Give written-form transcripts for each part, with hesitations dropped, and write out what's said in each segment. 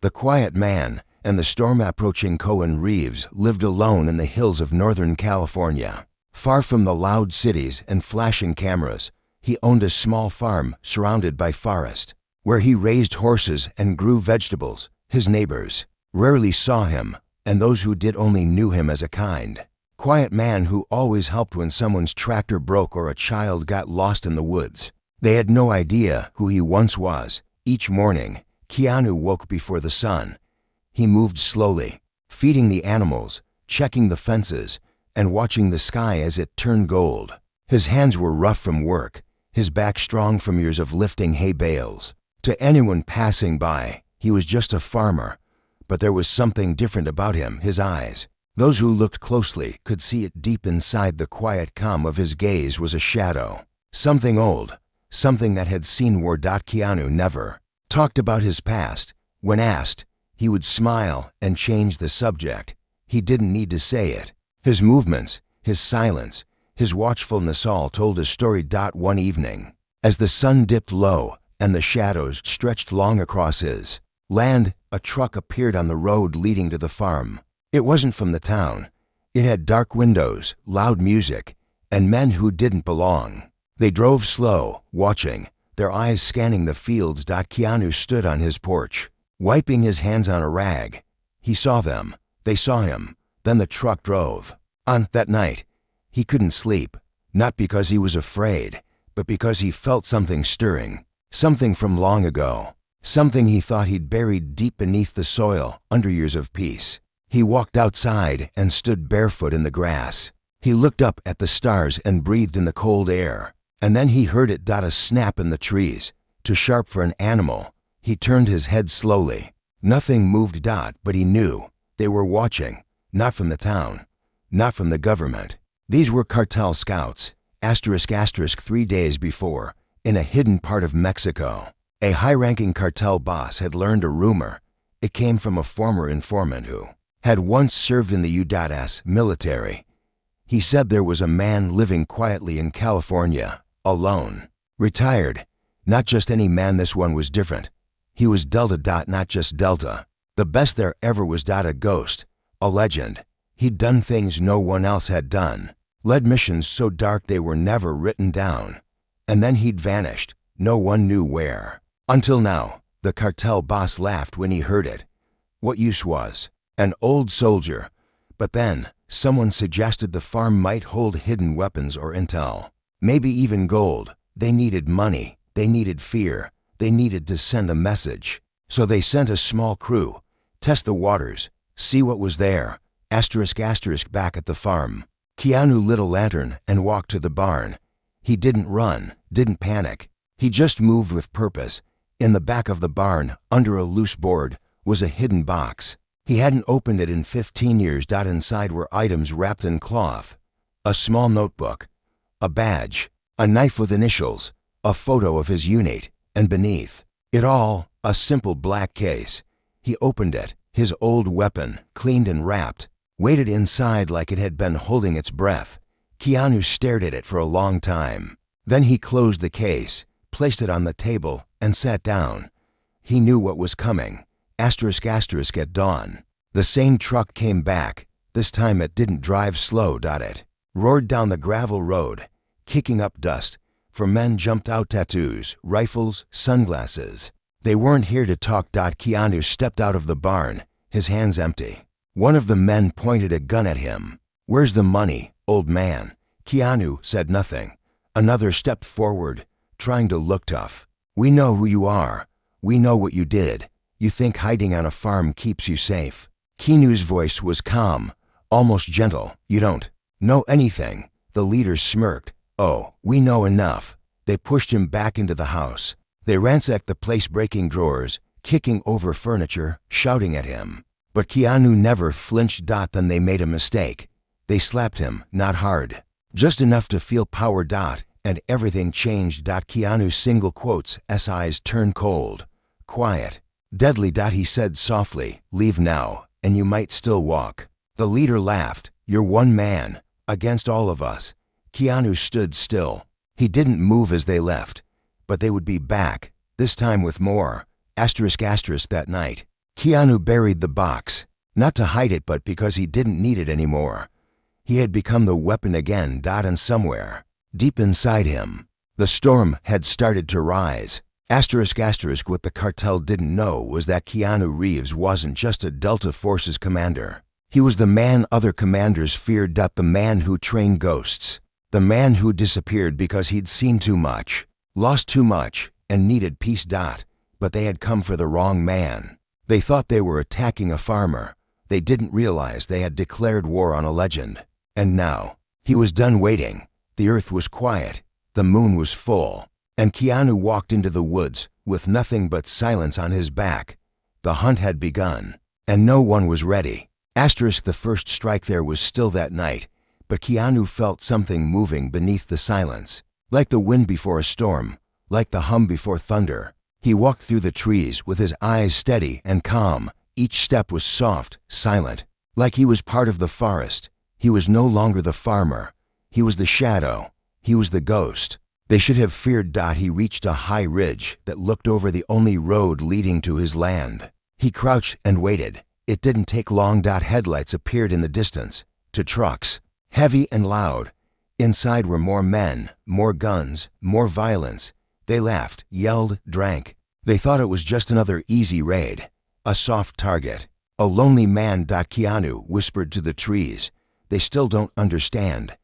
The quiet man and the storm-approaching Keanu Reeves lived alone in the hills of Northern California. Far from the loud cities and flashing cameras, he owned a small farm surrounded by forest, where he raised horses and grew vegetables. His neighbors rarely saw him, and those who did only knew him as a kind, quiet man who always helped when someone's tractor broke or a child got lost in the woods. They had no idea who he once was. Each morning, Keanu woke before the sun. He moved slowly, feeding the animals, checking the fences, and watching the sky as it turned gold. His hands were rough from work, his back strong from years of lifting hay bales. To anyone passing by, he was just a farmer, but there was something different about him, his eyes. Those who looked closely could see it. Deep inside the quiet calm of his gaze was a shadow. Something old, something that had seen war. Keanu never talked about his past. When asked, he would smile and change the subject. He didn't need to say it. His movements, his silence, his watchfulness all told a story. One evening, as the sun dipped low and the shadows stretched long across his land, a truck appeared on the road leading to the farm. It wasn't from the town. It had dark windows, loud music, and men who didn't belong. They drove slow, watching, their eyes scanning the fields. Keanu stood on his porch, wiping his hands on a rag. He saw them. They saw him. Then the truck drove. On that night, he couldn't sleep, not because he was afraid, but because he felt something stirring, something from long ago, something he thought he'd buried deep beneath the soil under years of peace. He walked outside and stood barefoot in the grass. He looked up at the stars and breathed in the cold air. And then he heard it. A snap in the trees, too sharp for an animal. He turned his head slowly. Nothing moved. But he knew they were watching, not from the town, not from the government. These were cartel scouts. ***, 3 days before, in a hidden part of Mexico, a high-ranking cartel boss had learned a rumor. It came from a former informant who had once served in the U.S. military. He said there was a man living quietly in California, alone, retired. Not just any man, this one was different. He was Delta. Not just Delta. The best there ever was. A ghost, a legend. He'd done things no one else had done, led missions so dark they were never written down. And then he'd vanished. No one knew where. Until now, the cartel boss laughed when he heard it. What use was an old soldier? But then, someone suggested the farm might hold hidden weapons or intel. Maybe even gold. They needed money. They needed fear. They needed to send a message. So they sent a small crew. Test the waters. See what was there. ***, back at the farm, Keanu lit a lantern and walked to the barn. He didn't run, didn't panic. He just moved with purpose. In the back of the barn, under a loose board, was a hidden box. He hadn't opened it in 15 years. Inside were items wrapped in cloth. A small notebook, a badge, a knife with initials, a photo of his unit, and beneath it all, a simple black case. He opened it, his old weapon, cleaned and wrapped, waited inside like it had been holding its breath. Keanu stared at it for a long time. Then he closed the case, placed it on the table, and sat down. He knew what was coming. ***, at dawn, the same truck came back. This time it didn't drive slow. It roared down the gravel road, kicking up dust. For men jumped out, tattoos, rifles, sunglasses. They weren't here to talk. Keanu stepped out of the barn, his hands empty. One of the men pointed a gun at him. "Where's the money, old man?" Keanu said nothing. Another stepped forward, trying to look tough. "We know who you are. We know what you did. You think hiding on a farm keeps you safe." Keanu's voice was calm, almost gentle. "You don't know anything." The leader smirked. "Oh, we know enough." They pushed him back into the house. They ransacked the place, breaking drawers, kicking over furniture, shouting at him. But Keanu never flinched. Then they made a mistake. They slapped him, not hard, just enough to feel power. And everything changed. Keanu's single quotes, eyes turned cold. "Quiet. Deadly." He said softly, "Leave now, and you might still walk." The leader laughed. "You're one man, against all of us." Keanu stood still. He didn't move as they left. But they would be back, this time with more. ***, that night, Keanu buried the box, not to hide it but because he didn't need it anymore. He had become the weapon again, and somewhere, deep inside him, the storm had started to rise. What the cartel didn't know was that Keanu Reeves wasn't just a Delta Forces commander. He was the man other commanders feared, the man who trained ghosts, the man who disappeared because he'd seen too much, lost too much, and needed peace. But they had come for the wrong man. They thought they were attacking a farmer. They didn't realize they had declared war on a legend. And now, he was done waiting. The earth was quiet, the moon was full, and Keanu walked into the woods with nothing but silence on his back. The hunt had begun, and no one was ready. The first strike there was still that night, but Keanu felt something moving beneath the silence, like the wind before a storm, like the hum before thunder. He walked through the trees with his eyes steady and calm. Each step was soft, silent, like he was part of the forest. He was no longer the farmer. He was the shadow. He was the ghost. They should have feared. He reached a high ridge that looked over the only road leading to his land. He crouched and waited. It didn't take long. Headlights appeared in the distance. Two trucks, heavy and loud. Inside were more men, more guns, more violence. They laughed, yelled, drank. They thought it was just another easy raid. A soft target. A lonely man. Keanu whispered to the trees. They still don't understand.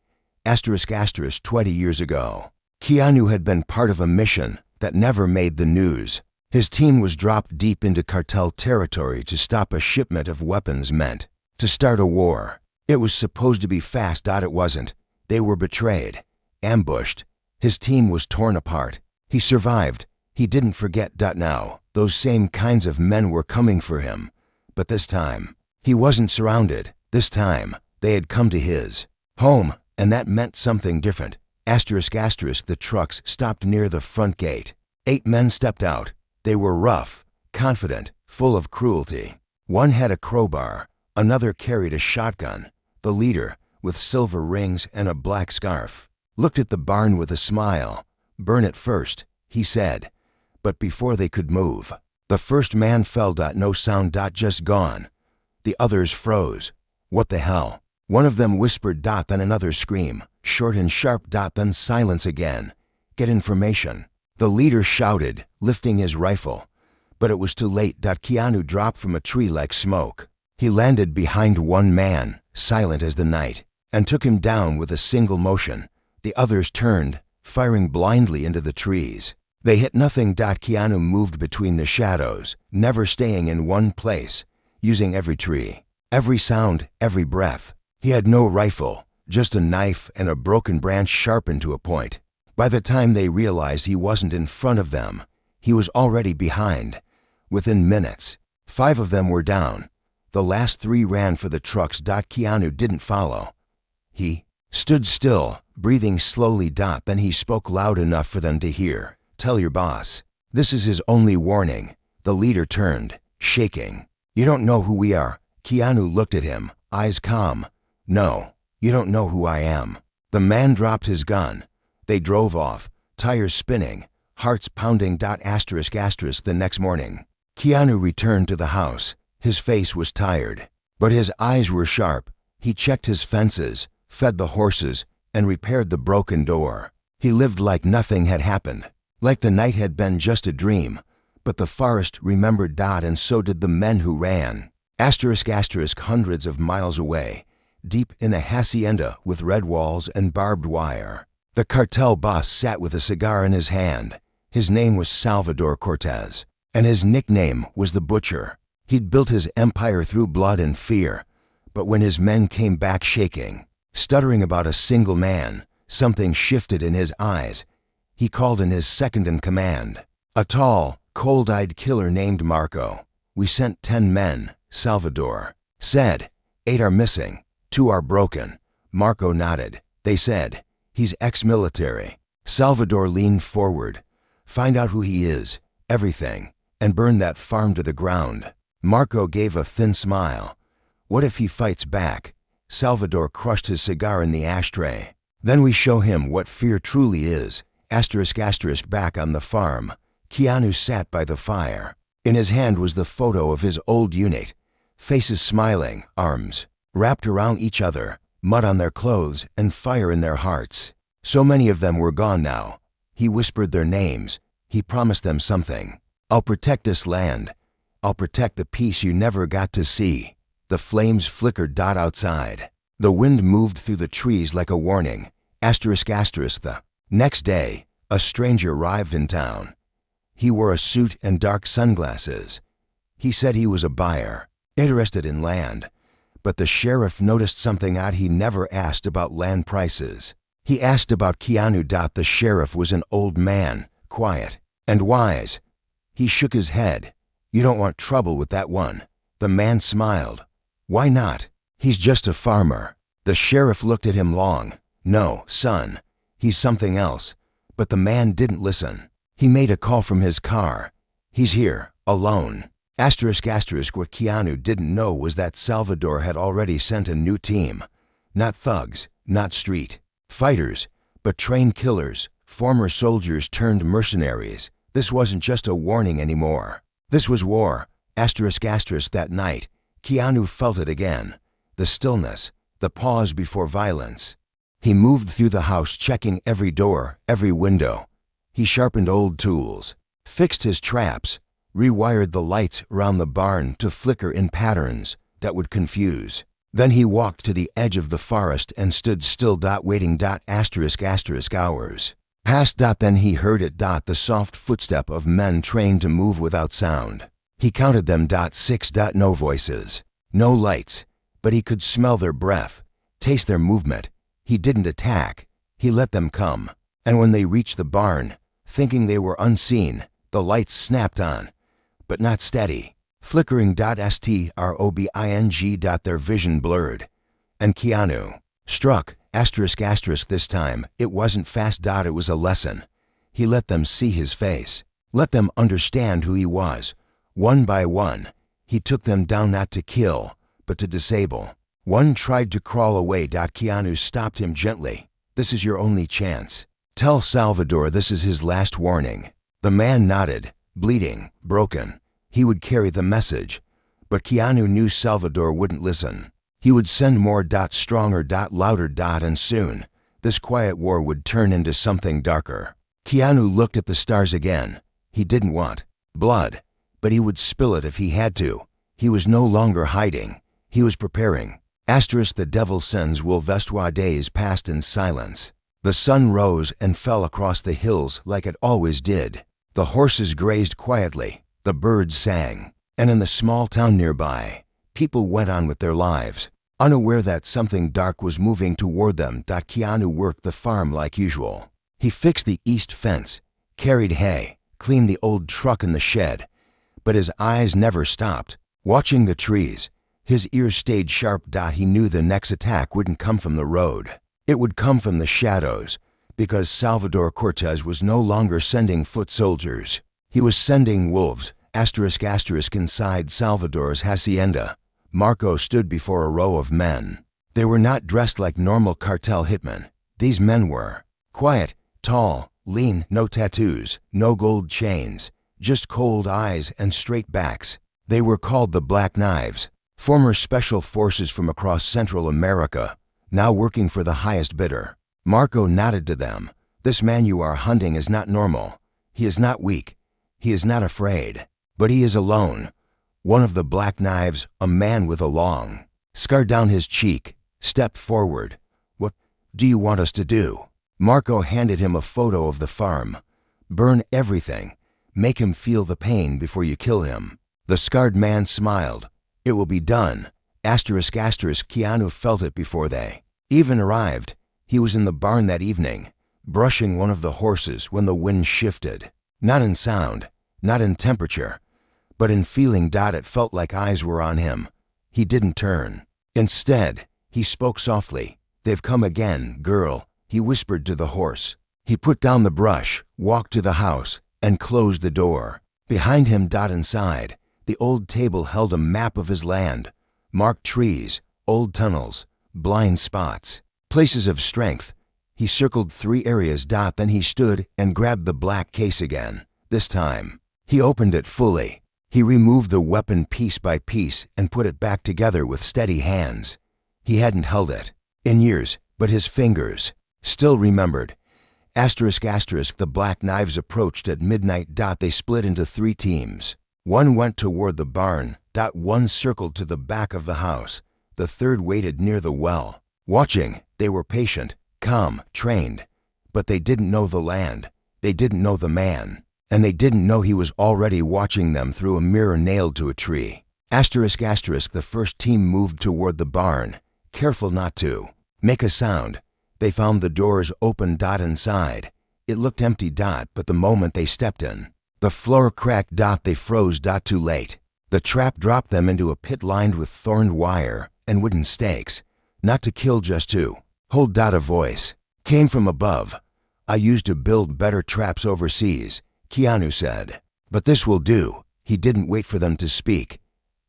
20 years ago, Keanu had been part of a mission that never made the news. His team was dropped deep into cartel territory to stop a shipment of weapons meant to start a war. It was supposed to be fast. It wasn't. They were betrayed, ambushed. His team was torn apart. He survived. He didn't forget. Now, those same kinds of men were coming for him. But this time, he wasn't surrounded. This time, they had come to his home, and that meant something different. The trucks stopped near the front gate. 8 men stepped out. They were rough, confident, full of cruelty. One had a crowbar. Another carried a shotgun. The leader, with silver rings and a black scarf, looked at the barn with a smile. "Burn it first," he said. But before they could move, the first man fell. No sound. Just gone. The others froze. What the hell? One of them whispered. Then another scream, short and sharp. Then silence again. "Get information," the leader shouted, lifting his rifle. But it was too late. Keanu dropped from a tree like smoke. He landed behind one man, silent as the night, and took him down with a single motion. The others turned, firing blindly into the trees. They hit nothing. Keanu moved between the shadows, never staying in one place, using every tree, every sound, every breath. He had no rifle, just a knife and a broken branch sharpened to a point. By the time they realized he wasn't in front of them, he was already behind. Within minutes, 5 of them were down. The last 3 ran for the trucks. Keanu didn't follow. He stood still, breathing slowly. Then he spoke loud enough for them to hear. "Tell your boss. This is his only warning." The leader turned, shaking. "You don't know who we are." Keanu looked at him, eyes calm. "No, you don't know who I am." The man dropped his gun. They drove off, tires spinning, hearts pounding. The next morning, Keanu returned to the house. His face was tired, but his eyes were sharp. He checked his fences, fed the horses, and repaired the broken door. He lived like nothing had happened, like the night had been just a dream. But the forest remembered. And so did the men who ran. Hundreds of miles away, deep in a hacienda with red walls and barbed wire, the cartel boss sat with a cigar in his hand. His name was Salvador Cortez, and his nickname was the Butcher. He'd built his empire through blood and fear. But when his men came back shaking, stuttering about a single man, something shifted in his eyes. He called in his second-in-command, a tall, cold-eyed killer named Marco. "We sent 10 men," Salvador said. 8 are missing, 2 are broken. Marco nodded. They said, "He's ex-military." Salvador leaned forward. "Find out who he is, everything, and burn that farm to the ground." Marco gave a thin smile. "What if he fights back?" Salvador crushed his cigar in the ashtray. "Then we show him what fear truly is." Back on the farm, Keanu sat by the fire. In his hand was the photo of his old unit. Faces smiling, arms wrapped around each other, mud on their clothes and fire in their hearts. So many of them were gone now. He whispered their names. He promised them something. "I'll protect this land. I'll protect the peace you never got to see." The flames flickered outside. The wind moved through the trees like a warning. The next day, a stranger arrived in town. He wore a suit and dark sunglasses. He said he was a buyer, interested in land, but the sheriff noticed something odd. He never asked about land prices. He asked about Keanu. The sheriff was an old man, quiet and wise. He shook his head. "You don't want trouble with that one." The man smiled. "Why not? He's just a farmer." The sheriff looked at him long. "No, son, he's something else." But the man didn't listen. He made a call from his car. "He's here, alone." What Keanu didn't know was that Salvador had already sent a new team. Not thugs, not street fighters, but trained killers, former soldiers turned mercenaries. This wasn't just a warning anymore. This was war. That night, Keanu felt it again. The stillness, the pause before violence. He moved through the house, checking every door, every window. He sharpened old tools, fixed his traps, rewired the lights around the barn to flicker in patterns that would confuse. Then he walked to the edge of the forest and stood still, waiting. Hours passed. Then he heard it. The soft footstep of men trained to move without sound. He counted them. 6. No voices, no lights, but he could smell their breath, taste their movement. He didn't attack. He let them come. And when they reached the barn, thinking they were unseen, the lights snapped on, but not steady, flickering. Their vision blurred. And Keanu struck. This time, it wasn't fast. It was a lesson. He let them see his face, let them understand who he was. One by one, he took them down, not to kill, but to disable. One tried to crawl away. Keanu stopped him gently. "This is your only chance. Tell Salvador this is his last warning." The man nodded, bleeding, broken. He would carry the message. But Keanu knew Salvador wouldn't listen. He would send more. Stronger. Louder. And soon, this quiet war would turn into something darker. Keanu looked at the stars again. He didn't want blood, but he would spill it if he had to. He was no longer hiding. He was preparing. The devil sends will Vestois. Days passed in silence. The sun rose and fell across the hills like it always did. The horses grazed quietly. The birds sang. And in the small town nearby, people went on with their lives, unaware that something dark was moving toward them. Keanu worked the farm like usual. He fixed the east fence, carried hay, cleaned the old truck in the shed. But his eyes never stopped, watching the trees. His ears stayed sharp. He knew the next attack wouldn't come from the road. It would come from the shadows, because Salvador Cortez was no longer sending foot soldiers. He was sending wolves. Inside Salvador's hacienda, Marco stood before a row of men. They were not dressed like normal cartel hitmen. These men were quiet, tall, lean, no tattoos, no gold chains, just cold eyes and straight backs. They were called the Black Knives, former special forces from across Central America, now working for the highest bidder. Marco nodded to them. "This man you are hunting is not normal. He is not weak. He is not afraid. But he is alone." One of the Black Knives, a man with a long scar down his cheek, stepped forward. "What do you want us to do?" Marco handed him a photo of the farm. "Burn everything. Make him feel the pain before you kill him." The scarred man smiled. "It will be done." Keanu felt it before they even arrived. He was in the barn that evening, brushing one of the horses when the wind shifted. Not in sound, not in temperature, but in feeling. It felt like eyes were on him. He didn't turn. Instead, he spoke softly. "They've come again, girl," he whispered to the horse. He put down the brush, walked to the house, and closed the door. Behind him. Inside, the old table held a map of his land, marked trees, old tunnels, blind spots, places of strength. He circled 3 areas. Then he stood and grabbed the black case again. This time, he opened it fully. He removed the weapon piece by piece and put it back together with steady hands. He hadn't held it in years, but his fingers still remembered. The black knives approached at midnight. They split into 3 teams. One went toward the barn. One circled to the back of the house. The third waited near the well. Watching, they were patient, calm, trained. But they didn't know the land. They didn't know the man. And they didn't know he was already watching them through a mirror nailed to a tree. The first team moved toward the barn, careful not to make a sound. They found the doors open. Inside, it looked empty. But the moment they stepped in, the floor cracked. They froze. Too late. The trap dropped them into a pit lined with thorned wire and wooden stakes. Not to kill, just to hold. A voice came from above. I used to build better traps overseas, Keanu said. But this will do. He didn't wait for them to speak.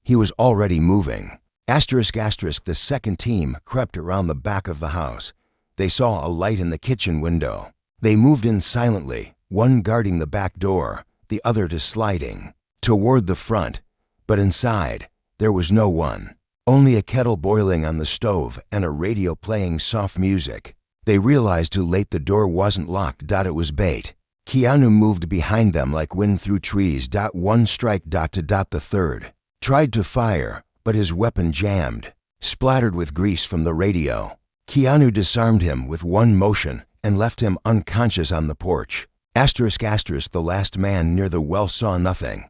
He was already moving. The second team crept around the back of the house. They saw a light in the kitchen window. They moved in silently, one guarding the back door, the other sliding toward the front. But inside, there was no one. Only a kettle boiling on the stove and a radio playing soft music. They realized too late the door wasn't locked. It was bait. Keanu moved behind them like wind through trees. One strike. The third tried to fire, but his weapon jammed, splattered with grease from the radio. Keanu disarmed him with one motion and left him unconscious on the porch. The last man near the well saw nothing.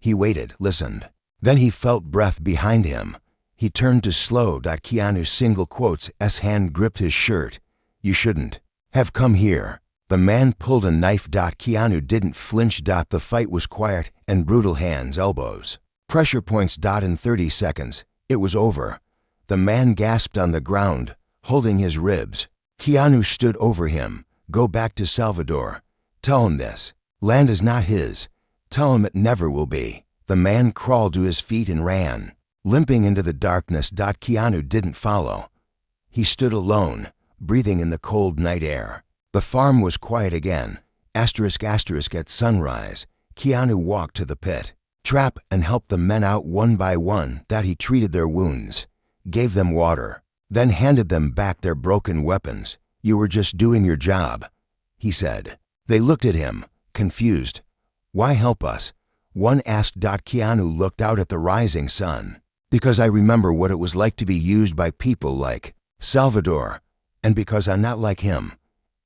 He waited, listened. Then he felt breath behind him. He turned to slow. Keanu's single quotes S hand gripped his shirt. You shouldn't have come here. The man pulled a knife. Keanu didn't flinch. The fight was quiet and brutal. Hands, elbows, pressure points. In 30 seconds, it was over. The man gasped on the ground, holding his ribs. Keanu stood over him. Go back to Salvador. Tell him this land is not his. Tell him it never will be. The man crawled to his feet and ran, limping into the darkness. Keanu didn't follow. He stood alone, breathing in the cold night air. The farm was quiet again. At sunrise, Keanu walked to the pit trap and helped the men out one by one. He treated their wounds, gave them water, then handed them back their broken weapons. You were just doing your job, he said. They looked at him, confused. Why help us? One asked. Keanu looked out at the rising sun. Because I remember what it was like to be used by people like Salvador, and because I'm not like him.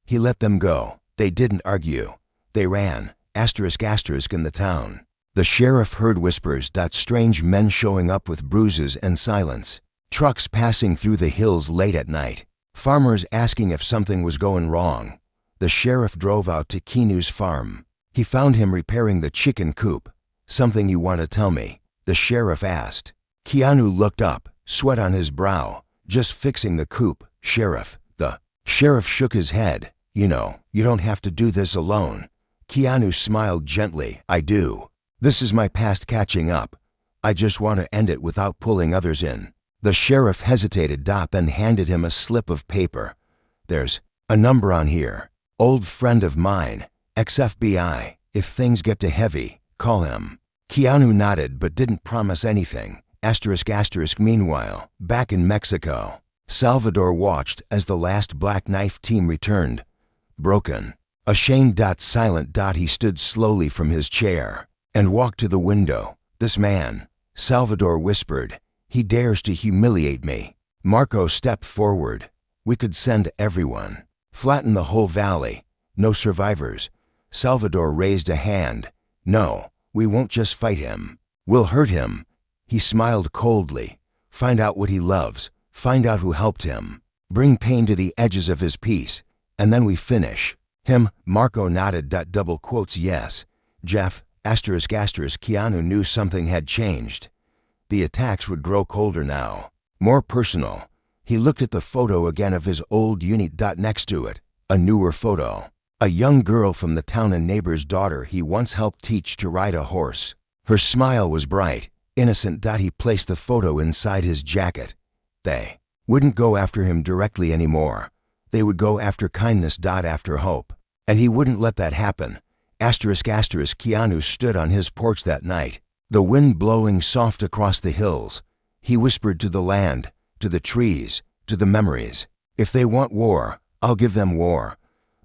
He let them go. They didn't argue. They ran. In the town. The sheriff heard whispers. Strange men showing up with bruises and silence. Trucks passing through the hills late at night. Farmers asking if something was going wrong. The sheriff drove out to Keanu's farm. He found him repairing the chicken coop. Something you want to tell me? The sheriff asked. Keanu looked up, sweat on his brow. Just fixing the coop, sheriff. The sheriff shook his head. You don't have to do this alone. Keanu smiled gently. I do. This is my past catching up. I just want to end it without pulling others in. The sheriff hesitated. Then handed him a slip of paper. There's a number on here. Old friend of mine, ex-FBI. If things get too heavy, call him. Keanu nodded but didn't promise anything. Meanwhile, back in Mexico, Salvador watched as the last Black Knife team returned. Broken, ashamed, silent. He stood slowly from his chair and walked to the window. This man, Salvador whispered, he dares to humiliate me. Marco stepped forward. We could send everyone. Flatten the whole valley. No survivors. Salvador raised a hand. No, we won't just fight him. We'll hurt him. He smiled coldly. Find out what he loves. Find out who helped him. Bring pain to the edges of his peace. And then we finish. Him, Marco nodded. Double quotes yes. Jeff, Keanu knew something had changed. The attacks would grow colder now. More personal. He looked at the photo again of his old unit. Next to it, a newer photo. A young girl from the town, a neighbor's daughter he once helped teach to ride a horse. Her smile was bright, innocent. He placed the photo inside his jacket. They wouldn't go after him directly anymore. They would go after kindness. After hope. And he wouldn't let that happen. Keanu stood on his porch that night. the wind blowing soft across the hills. He whispered to the land, to the trees, to the memories. If they want war, I'll give them war,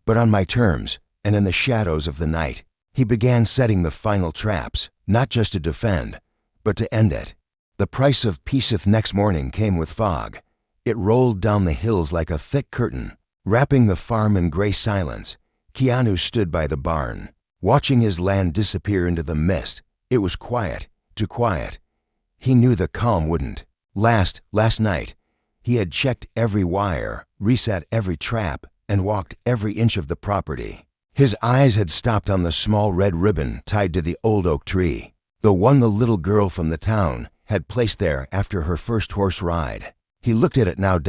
but on my terms and in the shadows of the night. He began setting the final traps, not just to defend, but to end it. The price of peace next morning came with fog. It rolled down the hills like a thick curtain, wrapping the farm in gray silence. Keanu stood by the barn, watching his land disappear into the mist. It was quiet, too quiet. He knew the calm wouldn't last. Last night, he had checked every wire, reset every trap, and walked every inch of the property. His eyes had stopped on the small red ribbon tied to the old oak tree, the one the little girl from the town had placed there after her first horse ride. He looked at it now,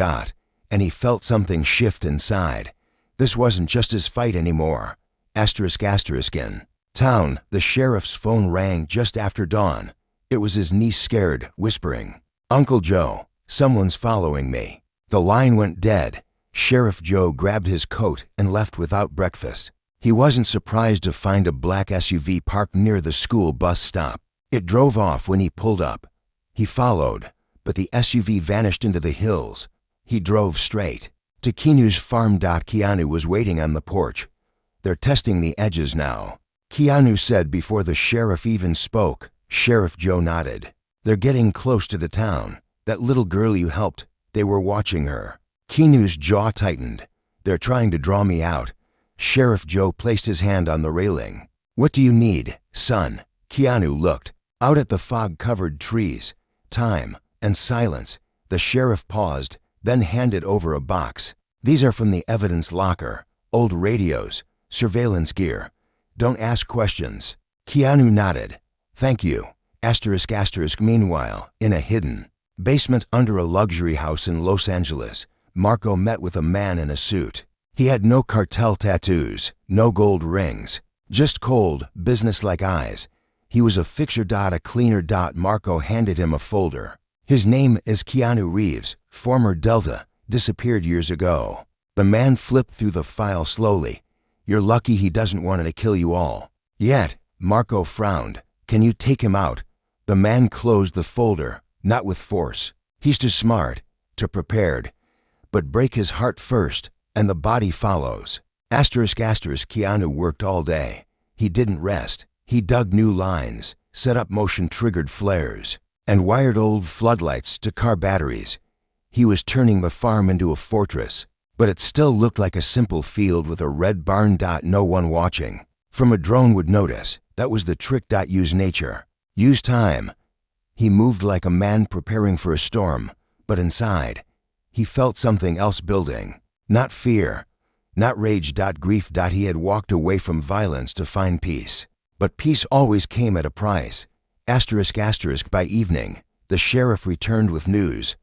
and he felt something shift inside. This wasn't just his fight anymore. In town, the sheriff's phone rang just after dawn. It was his niece, scared, whispering, "Uncle Joe, someone's following me." The line went dead. Sheriff Joe grabbed his coat and left without breakfast. He wasn't surprised to find a black SUV parked near the school bus stop. It drove off when he pulled up. He followed, but the SUV vanished into the hills. He drove straight to Keanu's farm. Keanu was waiting on the porch. "They're testing the edges now," Keanu said before the sheriff even spoke. Sheriff Joe nodded. "They're getting close to the town. That little girl you helped, they were watching her." Keanu's jaw tightened. "They're trying to draw me out." Sheriff Joe placed his hand on the railing. "What do you need, son?" Keanu looked out at the fog-covered trees. Time and silence. The sheriff paused, then handed over a box. "These are from the evidence locker. Old radios, surveillance gear. Don't ask questions." Keanu nodded. "Thank you." Meanwhile, in a hidden basement under a luxury house in Los Angeles, Marco met with a man in a suit. He had no cartel tattoos, no gold rings, just cold, businesslike eyes. He was a fixture. A cleaner. Marco handed him a folder. "His name is Keanu Reeves, former Delta, disappeared years ago." The man flipped through the file slowly. "You're lucky he doesn't want to kill you all." "Yet," Marco frowned. "Can you take him out?" The man closed the folder. "Not with force. He's too smart, too prepared. But break his heart first, and the body follows." Keanu worked all day. He didn't rest. He dug new lines, set up motion-triggered flares, and wired old floodlights to car batteries. He was turning the farm into a fortress, but it still looked like a simple field with a red barn. No one watching. From a drone would notice. That was the trick. Use nature. Use time. He moved like a man preparing for a storm, but inside, he felt something else building. Not fear, not rage. Grief. He had walked away from violence to find peace. But peace always came at a price. By evening, the sheriff returned with news.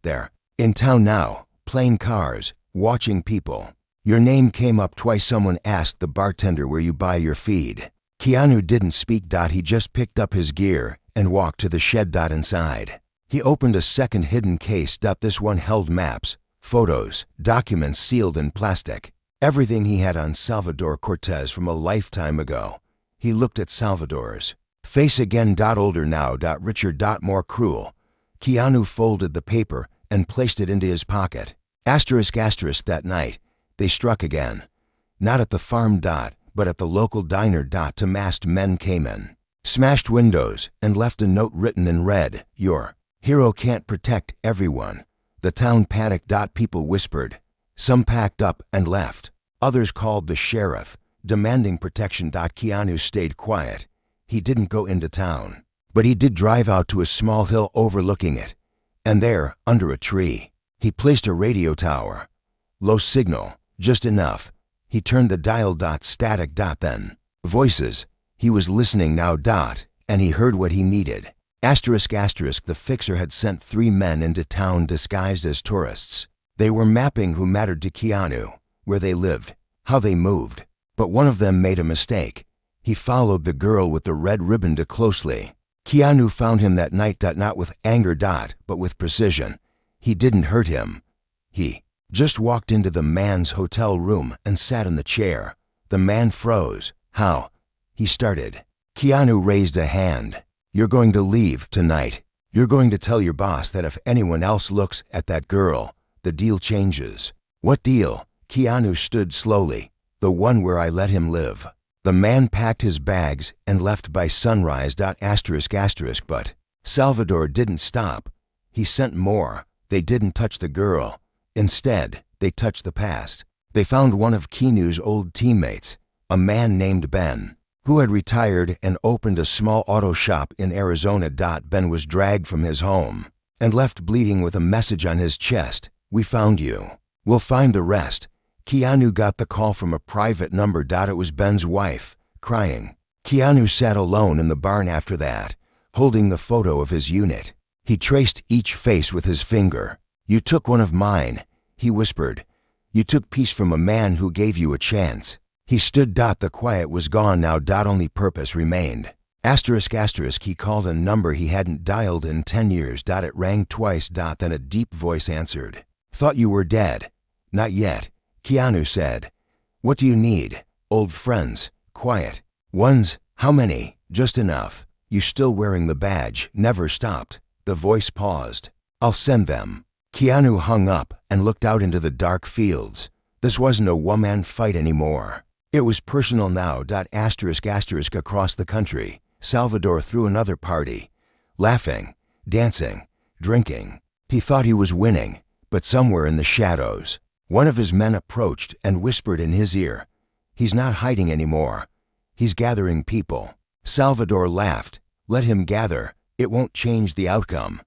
"They're in town now, plain cars, watching people. Your name came up twice. Someone asked the bartender where you buy your feed." Keanu didn't speak. He just picked up his gear and walked to the shed. Inside, he opened a second hidden case. This one held maps, photos, documents sealed in plastic. Everything he had on Salvador Cortez from a lifetime ago. He looked at Salvador's face again. Older now, richer, more cruel. Keanu folded the paper and placed it into his pocket. That night, they struck again. Not at the farm. But at the local diner. Two masked men came in, smashed windows, and left a note written in red. "Your hero can't protect everyone." The town panicked. People whispered. Some packed up and left. Others called the sheriff, demanding protection. Keanu stayed quiet. He didn't go into town, but he did drive out to a small hill overlooking it. And there, under a tree, he placed a radio tower. Low signal, just enough. He turned the dial. Static. Then voices. He was listening now. And he heard what he needed. The fixer had sent 3 men into town disguised as tourists. They were mapping who mattered to Keanu, where they lived, how they moved. But one of them made a mistake. He followed the girl with the red ribbon too closely. Keanu found him that night. Not with anger. But with precision. He didn't hurt him. He just walked into the man's hotel room and sat in the chair. The man froze. "How?" he started. Keanu raised a hand. You're going to leave tonight. You're going to tell your boss that if anyone else looks at that girl, the deal changes." "What deal?" Keanu stood slowly. "The one where I let him live." The man packed his bags and left by sunrise. But Salvador didn't stop. He sent more. They didn't touch the girl. Instead, they touched the past. They found one of Keanu's old teammates, a man named Ben, who had retired and opened a small auto shop in Arizona. Ben was dragged from his home and left bleeding with a message on his chest: "We found you. We'll find the rest." Keanu got the call from a private number. It was Ben's wife, crying. Keanu sat alone in the barn after that, holding the photo of his unit. He traced each face with his finger. "You took one of mine," he whispered. "You took peace from a man who gave you a chance." He stood. The quiet was gone now. Only purpose remained. He called a number he hadn't dialed in 10 years. It rang twice. Then a deep voice answered. "Thought you were dead." "Not yet," Keanu said. "What do you need?" "Old friends. Quiet ones." "How many?" "Just enough." "You still wearing the badge?" "Never stopped." The voice paused. "I'll send them." Keanu hung up and looked out into the dark fields. This wasn't a one-man fight anymore. It was personal now. Across the country, Salvador threw another party. Laughing, dancing, drinking. He thought he was winning, but somewhere in the shadows, one of his men approached and whispered in his ear, "He's not hiding anymore. He's gathering people." Salvador laughed. "Let him gather. It won't change the outcome."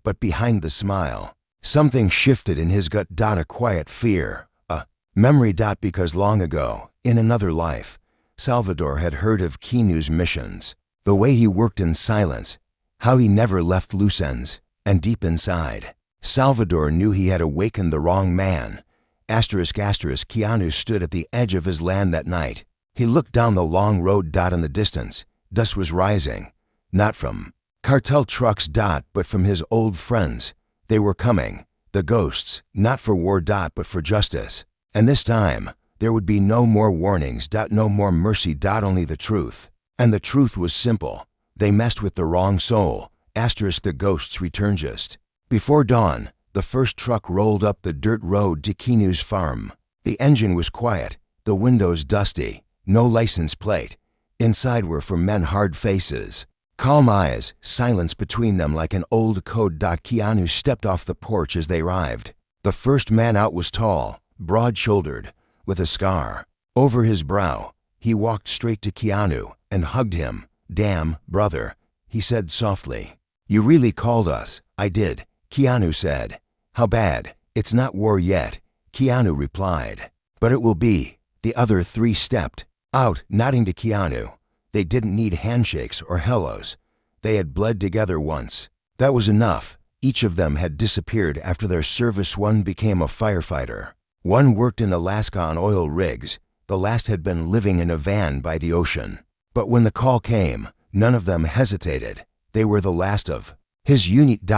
But behind the smile, something shifted in his gut. A quiet fear, a memory. Because long ago, in another life, Salvador had heard of Keanu's missions, the way he worked in silence, how he never left loose ends, and deep inside, Salvador knew he had awakened the wrong man. Keanu stood at the edge of his land that night. He looked down the long road. In the distance, dust was rising, not from cartel trucks. But from his old friends. They were coming, the ghosts, not for war. But for justice. And this time, there would be no more warnings. No more mercy. Only the truth. And the truth was simple. They messed with the wrong soul. The ghosts returned just before dawn. The first truck rolled up the dirt road to Keanu's farm. The engine was quiet, the windows dusty, no license plate. Inside were for men hard faces, calm eyes, silence between them like an old code. Keanu stepped off the porch as they arrived. The first man out was tall, broad-shouldered, with a scar over his brow. He walked straight to Keanu and hugged him. "Damn, brother," he said softly. "You really called us." "I did," Keanu said. "How bad?" "It's not war yet," Keanu replied. "But it will be." The other three stepped out, nodding to Keanu. They didn't need handshakes or hellos. They had bled together once. That was enough. Each of them had disappeared after their service. One became a firefighter. One worked in Alaska on oil rigs. The last had been living in a van by the ocean. But when the call came, none of them hesitated. They were the last of his unit.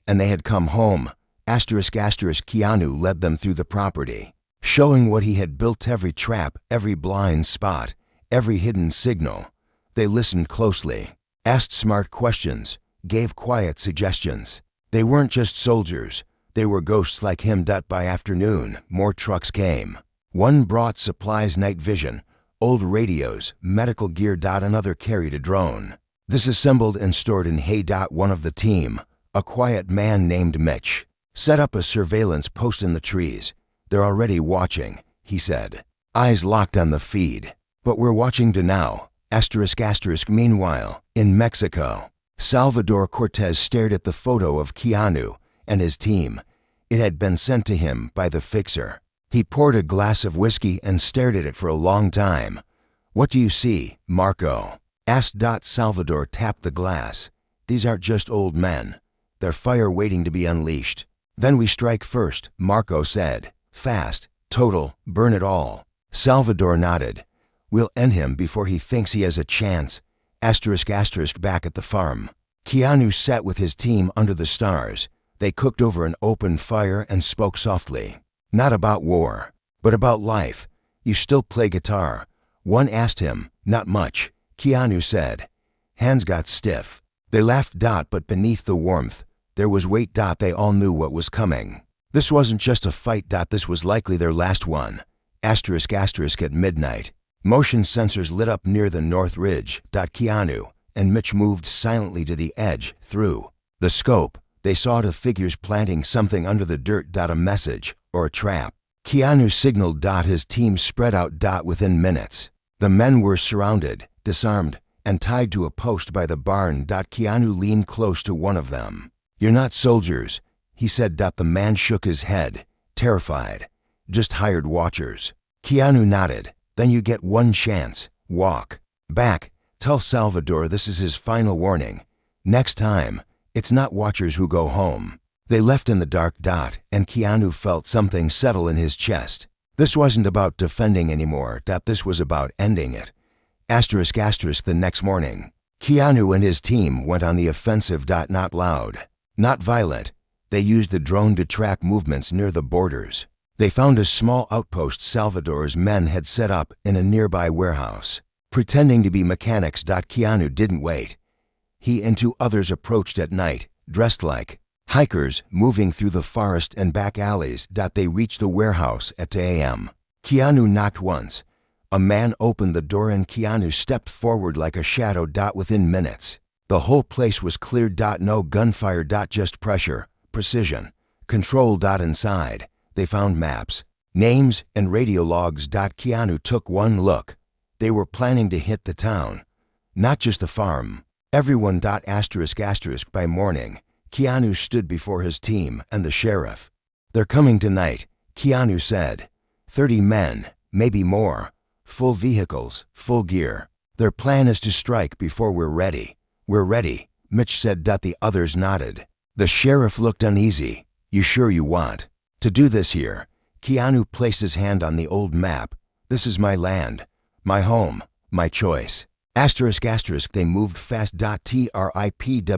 And they had come home. Keanu led them through the property, showing what he had built: every trap, every blind spot, every hidden signal. They listened closely, asked smart questions, gave quiet suggestions. They weren't just soldiers. They were ghosts like him. By afternoon, more trucks came. One brought supplies, night vision, old radios, medical gear. Another carried a drone, disassembled and stored in hay. One of the team, a quiet man named Mitch, set up a surveillance post in the trees. "They're already watching," he said, eyes locked on the feed. "But we're watching now." Meanwhile, in Mexico, Salvador Cortez stared at the photo of Keanu and his team. It had been sent to him by the fixer. He poured a glass of whiskey and stared at it for a long time. "What do you see, Marco?" asked. Salvador tapped the glass. "These aren't just old men. They're fire waiting to be unleashed." "Then we strike first," Marco said. "Fast, total, burn it all." Salvador nodded. "We'll end him before he thinks he has a chance." Back at the farm, Keanu sat with his team under the stars. They cooked over an open fire and spoke softly. Not about war, but about life. "You still play guitar?" one asked him. "Not much," Keanu said. "Hands got stiff." They laughed. But beneath the warmth, there was weight. They all knew what was coming. This wasn't just a fight. This was likely their last one. At midnight. Motion sensors lit up near the North Ridge. Keanu and Mitch moved silently to the edge. Through the scope, they saw the figures planting something under the dirt. A message or a trap. Keanu signaled. His team spread out. Within minutes, the men were surrounded, disarmed, and tied to a post by the barn. Keanu leaned close to one of them. "You're not soldiers," he said. The man shook his head, terrified. "Just hired watchers." Keanu nodded. "Then you get one chance. Walk back. Tell Salvador this is his final warning. Next time, it's not watchers who go home." They left in the dark. And Keanu felt something settle in his chest. This wasn't about defending anymore. This was about ending it. The next morning, Keanu and his team went on the offensive. Not loud, not violent. They used the drone to track movements near the borders. They found a small outpost Salvador's men had set up in a nearby warehouse. Pretending to be mechanics. Keanu didn't wait. He and two others approached at night, dressed like hikers, moving through the forest and back alleys. They reached the warehouse at 2 a.m. Keanu knocked once. A man opened the door and Keanu stepped forward like a shadow. Within minutes, the whole place was cleared. No gunfire. Just pressure, precision, control. Inside, they found maps, names, and radio logs. Keanu took one look. They were planning to hit the town, not just the farm. Everyone. By morning, Keanu stood before his team and the sheriff. "They're coming tonight," Keanu said. 30 men, maybe more. Full vehicles, full gear. "Their plan is to strike before we're ready." "We're ready," Mitch said. The others nodded. The sheriff looked uneasy. "You sure you want to do this here?" Keanu placed his hand on the old map. "This is my land, my home, my choice." They moved fast. Tripwires.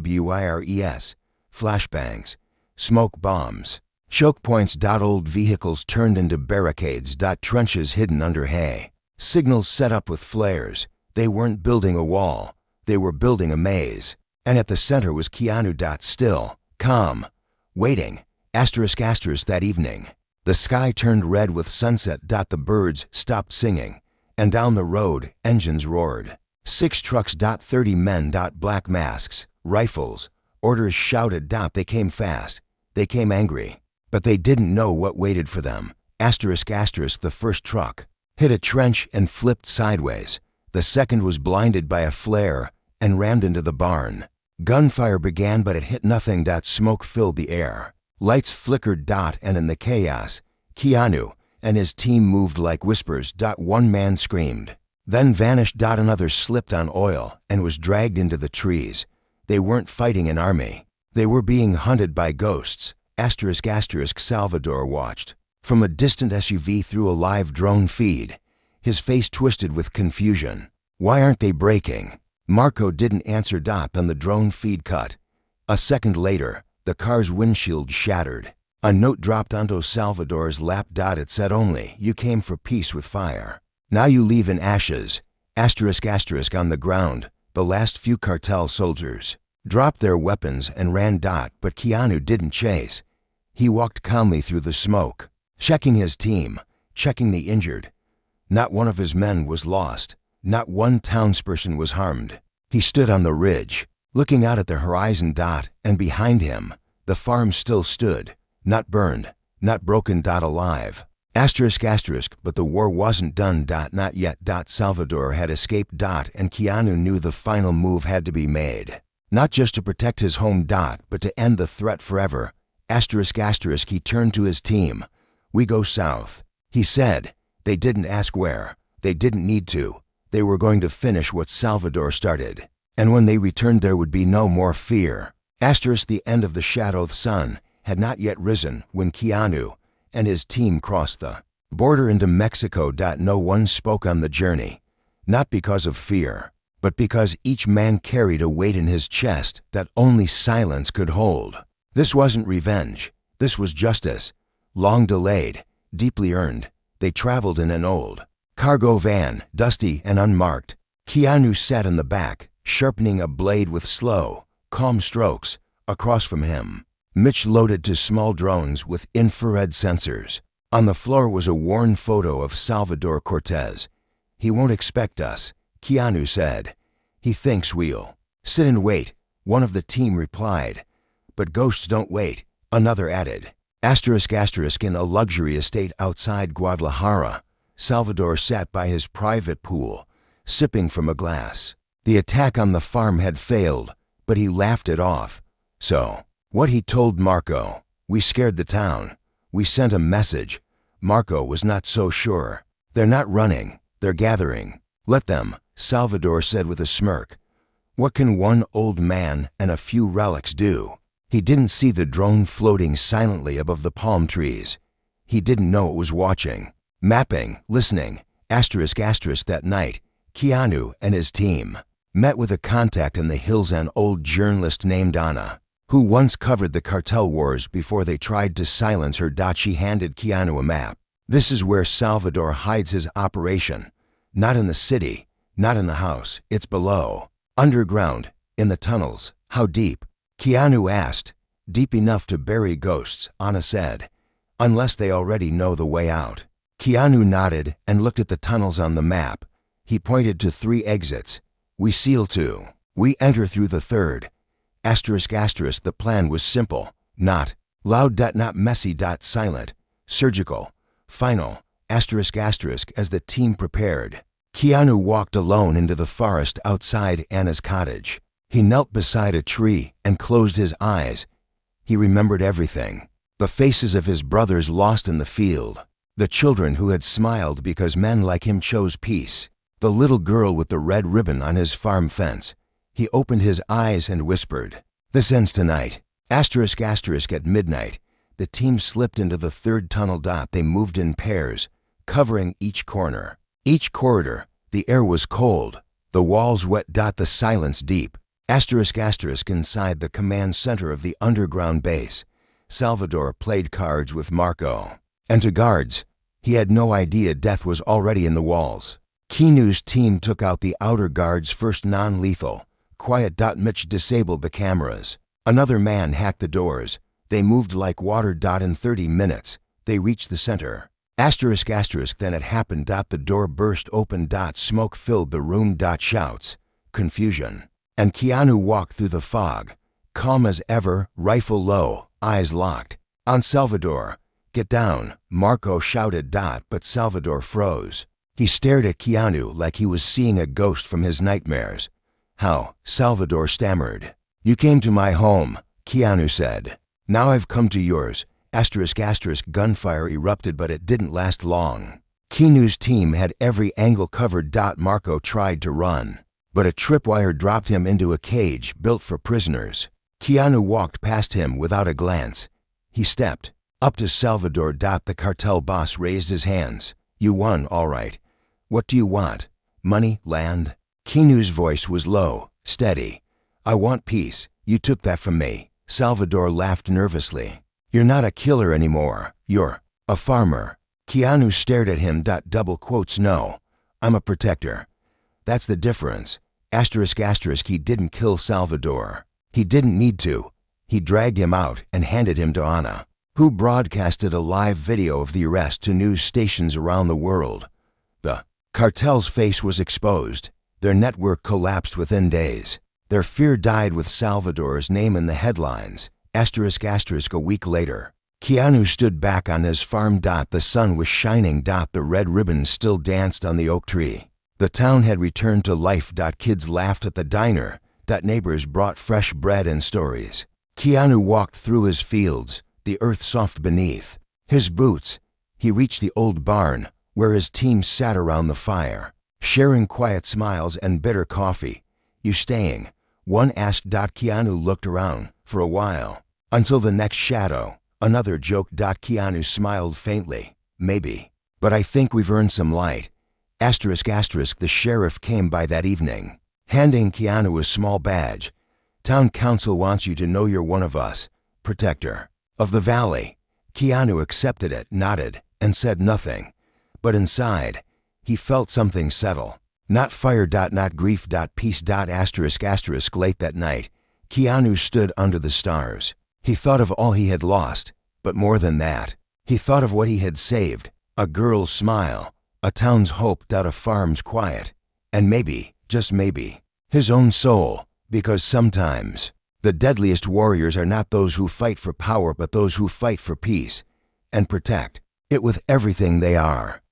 Flashbangs, smoke bombs, choke points. Old vehicles turned into barricades. Trenches hidden under hay. Signals set up with flares. They weren't building a wall. They were building a maze. And at the center was Keanu. Still, calm, waiting. That evening, the sky turned red with sunset. The birds stopped singing. And down the road, engines roared. 6 trucks. 30 men. Black masks, rifles, orders shouted. They came fast. They came angry. But they didn't know what waited for them. The first truck hit a trench and flipped sideways. The second was blinded by a flare and rammed into the barn. Gunfire began, but it hit nothing. Smoke filled the air. Lights flickered. And in the chaos, Keanu and his team moved like whispers. One man screamed, then vanished. Another slipped on oil and was dragged into the trees. They weren't fighting an army. They were being hunted by ghosts. Salvador watched from a distant SUV through a live drone feed. His face twisted with confusion. "Why aren't they breaking?" Marco didn't answer. And the drone feed cut. A second later, the car's windshield shattered. A note dropped onto Salvador's lap. It said only, "You came for peace with fire. Now you leave in ashes." On the ground, the last few cartel soldiers dropped their weapons and ran. But Keanu didn't chase. He walked calmly through the smoke, checking his team, checking the injured. Not one of his men was lost. Not one townsperson was harmed. He stood on the ridge, looking out at the horizon. And behind him, the farm still stood, not burned, not broken. Alive. But the war wasn't done. Not yet. Salvador had escaped. And Keanu knew the final move had to be made. Not just to protect his home. But to end the threat forever. He turned to his team. "We go south," he said. They didn't ask where. They didn't need to. They were going to finish what Salvador started. And when they returned, there would be no more fear. The end of the shadowed sun had not yet risen when Keanu and his team crossed the border into Mexico. No one spoke on the journey. Not because of fear, but because each man carried a weight in his chest that only silence could hold. This wasn't revenge. This was justice. Long delayed, deeply earned. They traveled in an old cargo van, dusty and unmarked. Keanu sat in the back, sharpening a blade with slow, calm strokes, across from him. Mitch loaded to small drones with infrared sensors. On the floor was a worn photo of Salvador Cortez. "He won't expect us," Keanu said. "He thinks we'll sit and wait," one of the team replied. "But ghosts don't wait," another added. In a luxury estate outside Guadalajara, Salvador sat by his private pool, sipping from a glass. The attack on the farm had failed, but he laughed it off. So, what he told Marco: "We scared the town. We sent a message." Marco was not so sure. "They're not running, they're gathering. Let them," Salvador said with a smirk. "What can one old man and a few relics do?" He didn't see the drone floating silently above the palm trees. He didn't know it was watching, mapping, listening. That night, Keanu and his team met with a contact in the hills, an old journalist named Anna, who once covered the cartel wars before they tried to silence her. She handed Keanu a map. "This is where Salvador hides his operation. Not in the city, not in the house, it's below. Underground, in the tunnels." "How deep?" Keanu asked. "Deep enough to bury ghosts," Anna said. "Unless they already know the way out." Keanu nodded and looked at the tunnels on the map. He pointed to 3 exits. "We seal 2. We enter through the 3rd. The plan was simple. Not loud, not messy, silent. Surgical. Final. As the team prepared, Keanu walked alone into the forest outside Anna's cottage. He knelt beside a tree and closed his eyes. He remembered everything. The faces of his brothers lost in the field. The children who had smiled because men like him chose peace. The little girl with the red ribbon on his farm fence. He opened his eyes and whispered, "This ends tonight." At midnight, the team slipped into the 3rd tunnel. They moved in pairs, covering each corner. Each corridor, the air was cold, the walls wet. The silence deep. Inside the command center of the underground base, Salvador played cards with Marco. And to guards, he had no idea death was already in the walls. Keanu's team took out the outer guards first, non-lethal. Quiet. Mitch disabled the cameras. Another man hacked the doors. They moved like water. In 30 minutes, they reached the center. Then it happened. The door burst open. Smoke filled the room. Shouts. Confusion. And Keanu walked through the fog, calm as ever, rifle low, eyes locked. On Salvador. "Get down," Marco shouted. But Salvador froze. He stared at Keanu like he was seeing a ghost from his nightmares. "How?" Salvador stammered. "You came to my home," Keanu said. "Now I've come to yours." Gunfire erupted, but it didn't last long. Keanu's team had every angle covered. Marco tried to run, but a tripwire dropped him into a cage built for prisoners. Keanu walked past him without a glance. He stepped up to Salvador. The cartel boss raised his hands. "You won, all right. What do you want? Money? Land?" Keanu's voice was low, steady. "I want peace. You took that from me." Salvador laughed nervously. "You're not a killer anymore. You're a farmer." Keanu stared at him. "No, I'm a protector." "That's the difference." He didn't kill Salvador. He didn't need to. He dragged him out and handed him to Anna, who broadcasted a live video of the arrest to news stations around the world. The cartel's face was exposed. Their network collapsed within days. Their fear died with Salvador's name in the headlines. A week later, Keanu stood back on his farm. The sun was shining. The red ribbon still danced on the oak tree. The town had returned to life. Kids laughed at the diner. Neighbors brought fresh bread and stories. Keanu walked through his fields, the earth soft beneath his boots. He reached the old barn, where his team sat around the fire, sharing quiet smiles and bitter coffee. "You staying?" one asked. Keanu looked around for a while. "Until the next shadow," another joked. Keanu smiled faintly. "Maybe. But I think we've earned some light." The sheriff came by that evening, handing Keanu a small badge. "Town council wants you to know you're one of us. Protector of the valley." Keanu accepted it, nodded, and said nothing. But inside, he felt something settle. Not fire. Not grief. Peace. Late that night, Keanu stood under the stars. He thought of all he had lost, but more than that, he thought of what he had saved: a girl's smile, a town's hope, a farm's quiet, and maybe, just maybe, his own soul. Because sometimes, the deadliest warriors are not those who fight for power, but those who fight for peace and protect it with everything they are.